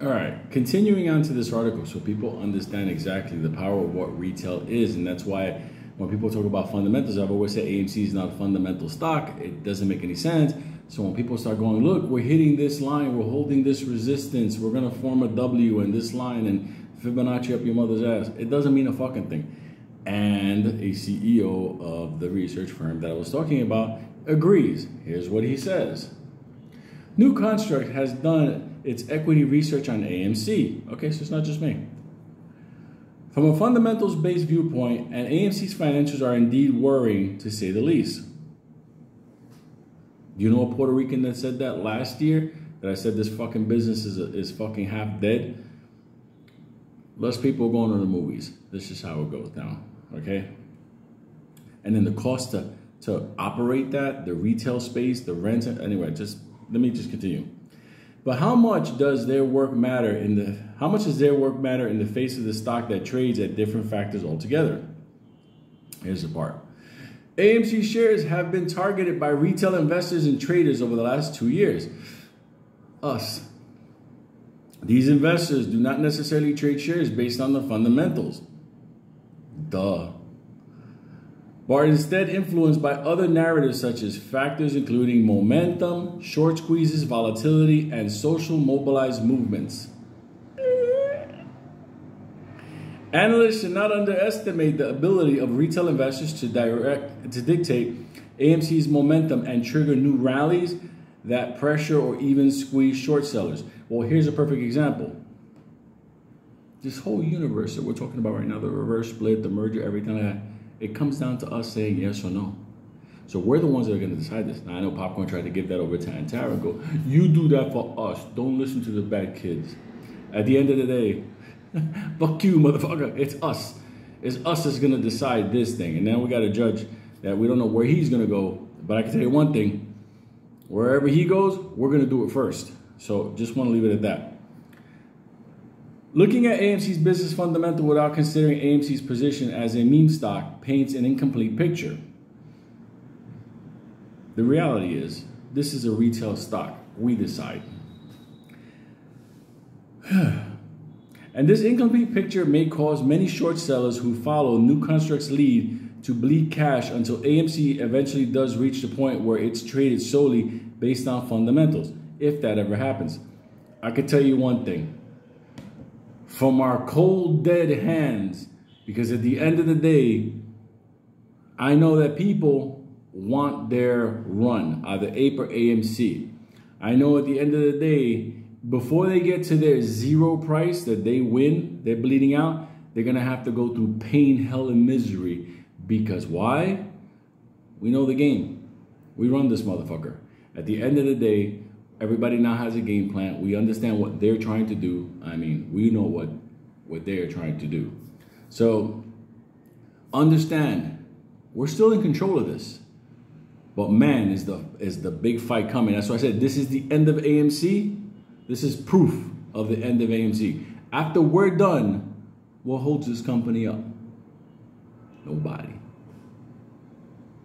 All right, continuing on to this article so people understand exactly the power of what retail is. And that's why when people talk about fundamentals, I've always said AMC is not a fundamental stock. It doesn't make any sense. So when people start going, look, we're hitting this line, we're holding this resistance, we're going to form a W in this line and Fibonacci up your mother's ass, it doesn't mean a fucking thing. And a CEO of the research firm that I was talking about agrees. Here's what he says. New Construct has done its equity research on AMC. Okay, so it's not just me. From a fundamentals-based viewpoint, and AMC's financials are indeed worrying, to say the least. Do you know a Puerto Rican that said that last year? That I said this fucking business is fucking half dead? Less people going to the movies. This is how it goes down, okay? And then the cost to operate that, the retail space, the rent, anyway, let me just continue. But how much does their work matter in the face of the stock that trades at different factors altogether? Here's the part. AMC shares have been targeted by retail investors and traders over the last 2 years. Us. These investors do not necessarily trade shares based on the fundamentals. Duh. But are instead influenced by other narratives such as factors including momentum, short squeezes, volatility, and social mobilized movements. Analysts should not underestimate the ability of retail investors to dictate AMC's momentum and trigger new rallies that pressure or even squeeze short sellers. Well, here's a perfect example. This whole universe that we're talking about right now, the reverse split, the merger, everything like that, it comes down to us saying yes or no. So we're the ones that are going to decide this. Now, I know Popcorn tried to give that over to Antara and go, you do that for us. Don't listen to the bad kids. At the end of the day, fuck you, motherfucker. It's us. It's us that's going to decide this thing. And now we got to judge that we don't know where he's going to go. But I can tell you one thing. Wherever he goes, we're going to do it first. So just want to leave it at that. Looking at AMC's business fundamental without considering AMC's position as a meme stock paints an incomplete picture. The reality is, this is a retail stock. We decide. And this incomplete picture may cause many short sellers who follow New Construct's lead to bleed cash until AMC eventually does reach the point where it's traded solely based on fundamentals, if that ever happens. I can tell you one thing. From our cold, dead hands, because at the end of the day, I know that people want their run, either APE or AMC. I know at the end of the day, before they get to their zero price that they win, they're bleeding out, they're going to have to go through pain, hell, and misery. Because why? We know the game. We run this motherfucker. At the end of the day, everybody now has a game plan. We understand what they're trying to do. I mean, we know what they're trying to do. So, understand, we're still in control of this. But man, is the big fight coming. That's why I said this is the end of AMC. This is proof of the end of AMC. After we're done, what holds this company up? Nobody.